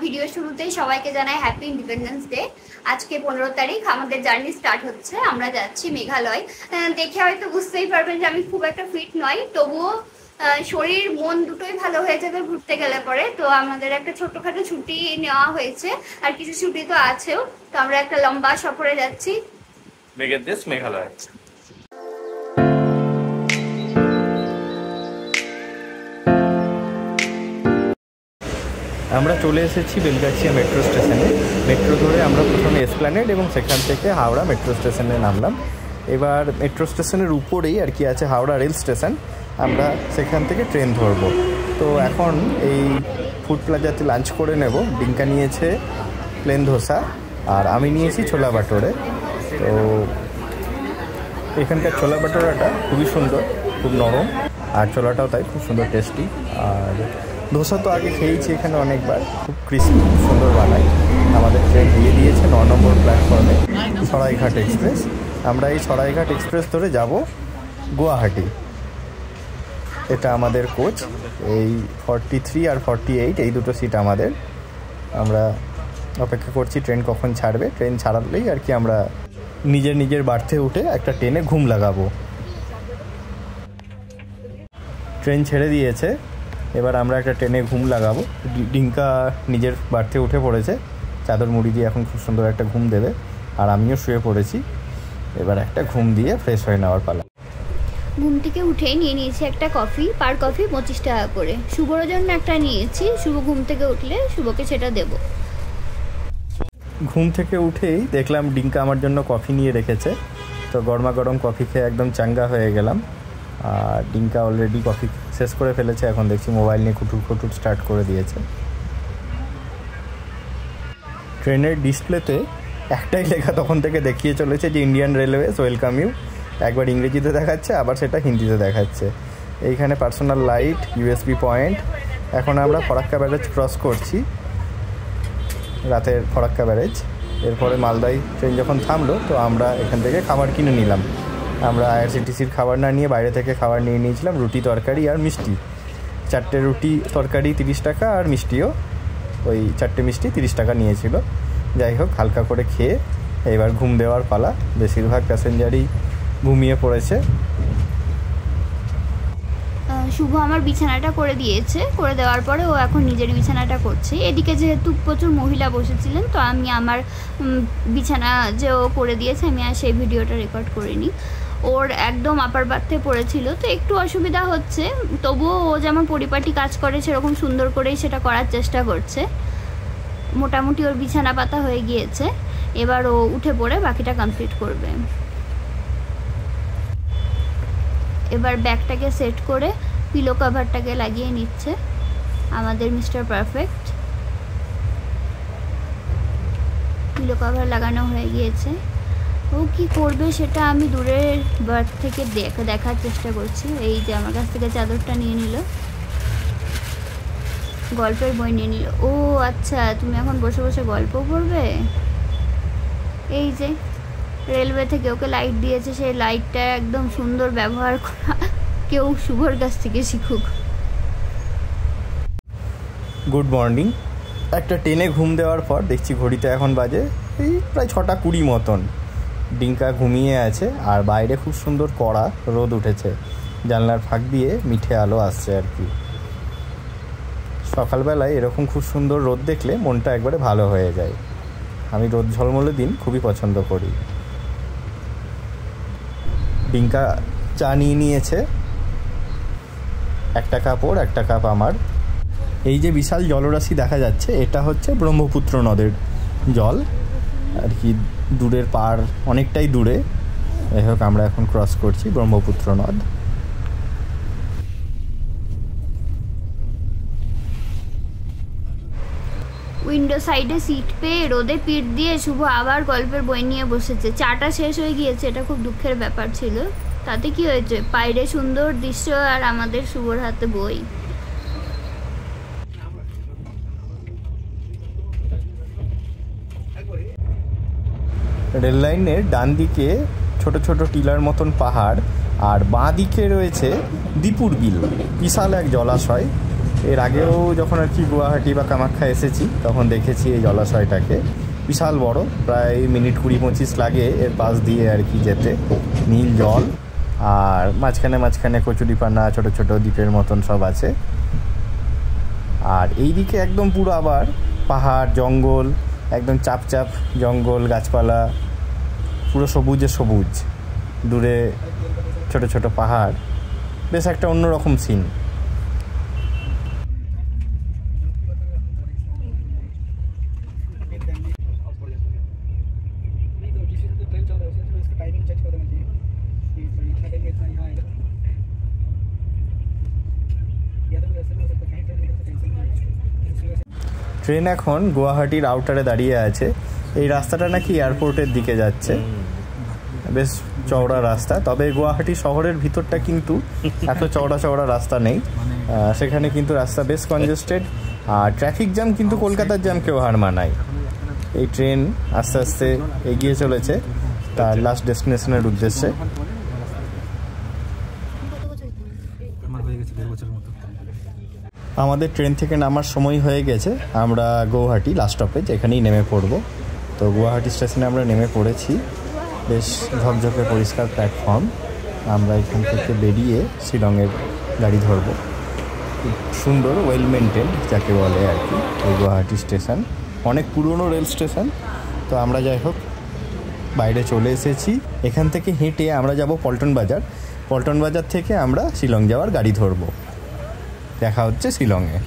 Video শুরুতেই সবাইকে জানাই হ্যাপি ইন্ডিপেন্ডেন্স ডে। আজকে 15 তারিখ আমাদের জার্নি স্টার্ট হচ্ছে। আমরা যাচ্ছি মেঘালয়। দেখে হয়তো বুঝতেই পারবেন যে আমি খুব একটা ফিট নয়, তবুও শরীর মন দুটোই ভালো হয়ে যাবে ঘুরতে গেলে পরে। তো আমাদের একটা ছোট্টখাটো ছুটি নেওয়া হয়েছে, আর কিছু ছুটি তো আছেও। তো আমরা একটা লম্বা সফরে যাচ্ছি মেঘের দেশ মেঘালয়। আমরা চলে এসেছি বেলগাছিয়া মেট্রো স্টেশনে। মেট্রো ধরে আমরা প্রথমে এসপ্ল্যানেড এবং সেখান থেকে হাওড়া মেট্রো স্টেশনে নামলাম। এবার মেট্রো স্টেশনের উপরেই আর কি আছে হাওড়া রেল স্টেশন, আমরা সেখান থেকে ট্রেন ধরবো। তো এখন এই ফুড প্লাজাতে লাঞ্চ করে নেব। ডিঙ্কা নিয়েছে প্লেন ধোসা আর আমি নিয়েছি ছোলা বাটোরে। তো এখানকার ছোলা বাটোরাটা খুবই সুন্দর, খুব নরম, আর ছোলাটাও তাই খুব সুন্দর টেস্টি। আর ধোসা তো আগে খেয়েছি এখানে অনেকবার, খুব ক্রিস্পি, খুব সুন্দর বানায়। আমাদের ট্রেন দিয়ে দিয়েছে 9 নম্বর প্ল্যাটফর্মে সরাইঘাট এক্সপ্রেস। আমরা এই সরাইঘাট এক্সপ্রেস ধরে যাব গুয়াহাটি। এটা আমাদের কোচ, এই 43 আর 48 এই দুটো সিট আমাদের। আমরা অপেক্ষা করছি ট্রেন কখন ছাড়বে। ট্রেন ছাড়লেই আর কি আমরা নিজের বার্থে উঠে একটা ট্রেনে ঘুম লাগাবো। ট্রেন ছেড়ে দিয়েছে, এবার আমরা একটা ট্রেনে ঘুম লাগাবো। ডিঙ্কা নিজের বার্থে উঠে পড়েছে, চাদর মুড়ি দিয়ে এখন খুব সুন্দর একটা ঘুম দেবে। আর আমিও শুয়ে পড়েছি, এবার একটা ঘুম দিয়ে ফ্রেশ হয়ে নেওয়ার পালা। ঘুম থেকে উঠেই নিয়ে নিয়েছি একটা কফি, পার কফি 25 টাকা করে। শুভর জন্য একটা নিয়েছি, শুভ ঘুম থেকে উঠলে শুভকে সেটা দেব। ঘুম থেকে উঠেই দেখলাম ডিঙ্কা আমার জন্য কফি নিয়ে রেখেছে। তো গরমা গরম কফি খেয়ে একদম চাঙ্গা হয়ে গেলাম। আর ডিঙ্কা অলরেডি কফি শেষ করে ফেলেছে, এখন দেখছি মোবাইল নিয়ে খুটুর স্টার্ট করে দিয়েছে। ট্রেনের ডিসপ্লেতে একটাই লেখা তখন থেকে দেখিয়ে চলেছে যে ইন্ডিয়ান রেলওয়েজ ওয়েলকাম ইউ। একবার ইংরেজিতে দেখাচ্ছে, আবার সেটা হিন্দিতে দেখাচ্ছে। এইখানে পার্সোনাল লাইট, ইউএসবি পয়েন্ট। এখন আমরা ফরাক্কা ব্যারেজ ক্রস করছি, রাতের ফরাক্কা ব্যারেজ। এরপরে মালদায় ট্রেন যখন থামলো, তো আমরা এখান থেকে খাবার কিনে নিলাম। আমরা আইআরসিটিসির খাবার না নিয়ে বাইরে থেকে খাবার নিয়ে নিয়েছিলাম, রুটি তরকারি আর মিষ্টি। 4টে রুটি তরকারি 30 টাকা, আর মিষ্টিও ওই 4টে মিষ্টি 30 টাকা নিয়েছিল। যাই হোক, হালকা করে খেয়ে এবার ঘুম দেওয়ার পালা। বেশিরভাগ প্যাসেঞ্জারই ঘুমিয়ে পড়েছে। শুভ আমার বিছানাটা করে দিয়েছে, করে দেওয়ার পরে ও এখন নিজের বিছানাটা করছে। এদিকে যেহেতু প্রচুর মহিলা বসেছিলেন, তো আমি আমার বিছানা যে ও করে দিয়েছে আমি আর সেই ভিডিওটা রেকর্ড করিনি। ওর একদম আপার বার্থে পড়েছিল, তো একটু অসুবিধা হচ্ছে, তবুও ও যেমন পরিপাটি কাজ করে সেরকম সুন্দর করেই সেটা করার চেষ্টা করছে। মোটামুটি ওর বিছানা পাতা হয়ে গিয়েছে, এবার ও উঠে পড়ে বাকিটা কমপ্লিট করবে। এবার ব্যাগটাকে সেট করে পিলো কভারটাকে লাগিয়ে নিচ্ছে আমাদের মিস্টার পারফেক্ট। পিলো কভার লাগানো হয়ে গিয়েছে। ও কি করবে সেটা আমি দূরের বার্থ থেকে দেখার চেষ্টা করছি। এই যে আমার কাছ থেকে চাদরটা নিয়ে নিল, গল্পের বই নিয়ে নিল। ও আচ্ছা, তুমি এখন বসে বসে গল্প পড়বে। এই যে রেলওয়ে থেকে ওকে লাইট দিয়েছে, সেই লাইটটা একদম সুন্দর ব্যবহার করা কেউ শুভর কাছ থেকে শিখুক। Good morning. একটা ট্রেনে ঘুম দেওয়ার পর দেখছি ঘড়িতে এখন বাজে এই প্রায় 6টা 20 মতন। ডিঙ্কা ঘুমিয়ে আছে, আর বাইরে খুব সুন্দর কড়া রোদ উঠেছে। জানলার ফাঁক দিয়ে মিঠে আলো আসছে আর কি। সকালবেলায় এরকম খুব সুন্দর রোদ দেখলে মনটা একবারে ভালো হয়ে যায়। আমি রোদ ঝলমলে দিন খুবই পছন্দ করি। ডিঙ্কা চা নিয়ে নিয়েছে, একটা কাপ ওর, একটা কাপ আমার। এই যে বিশাল জলরাশি দেখা যাচ্ছে, এটা হচ্ছে ব্রহ্মপুত্র নদের জল আর কি। দূরের পার অনেকটাই দূরে। যাই হোক, আমরা এখন ক্রস করছি ব্রহ্মপুত্র নদ। উইন্ডো সাইডে সিট পেয়ে রোদে পিঠ দিয়ে শুভ আবার গল্পের বই নিয়ে বসেছে। চাটা শেষ হয়ে গিয়েছে, এটা খুব দুঃখের ব্যাপার ছিল। তাতে কি হয়েছে, বাইরে সুন্দর দৃশ্য আর আমাদের শুভর হাতে বই। রেল লাইনের ডান দিকে ছোট ছোট টিলার মতন পাহাড়, আর বাঁ দিকে রয়েছে দীপুর বিল, বিশাল এক জলাশয়। এর আগেও যখন আর কি গুয়াহাটি বা কামাখ্যা এসেছি তখন দেখেছি এই জলাশয়টাকে, বিশাল বড়, প্রায় মিনিট 20-25 লাগে এর পাশ দিয়ে আর কি যেতে। নীল জল, আর মাঝখানে মাঝখানে কচুরিপানা, ছোট ছোট দ্বীপের মতন সব আছে। আর এই দিকে একদম পুরো আবার পাহাড়, জঙ্গল, একদম চাপ চাপ জঙ্গল, গাছপালা, পুরো সবুজে সবুজ, দূরে ছোট ছোট পাহাড়, বেশ একটা অন্যরকম সিন। ট্রেন এখন গুয়াহাটির আউটারে দাঁড়িয়ে আছে। এই রাস্তাটা নাকি এয়ারপোর্টের দিকে যাচ্ছে, বেশ চওড়া রাস্তা। তবে গুয়াহাটি শহরের ভিতরটা কিন্তু এত চওড়া চওড়া রাস্তা নেই, সেখানে কিন্তু রাস্তা বেশ কনজেস্টেড। আর ট্রাফিক জ্যাম কিন্তু কলকাতার জ্যামকেও হার মানায়। এই ট্রেন আস্তে আস্তে এগিয়ে চলেছে তার লাস্ট ডেস্টিনেশনের উদ্দেশ্যে। আমাদের ট্রেন থেকে নামার সময় হয়ে গেছে, আমরা গুয়াহাটি লাস্ট স্টপেজ এখানেই নেমে পড়ব। তো গুয়াহাটি স্টেশনে আমরা নেমে পড়েছি, বেশ ঝকঝকে পরিষ্কার প্ল্যাটফর্ম। আমরা এখান থেকে বেরিয়ে শিলংয়ের গাড়ি ধরব। খুব সুন্দর, ওয়েল মেনটেন্ড যাকে বলে আর কি এই গুয়াহাটি স্টেশন, অনেক পুরনো রেল স্টেশন। তো আমরা যাই হোক বাইরে চলে এসেছি। এখান থেকে হেঁটে আমরা যাব পল্টন বাজার। পল্টন বাজার থেকে আমরা শিলং যাওয়ার গাড়ি ধরব। দেখা হচ্ছে শিলংয়ে।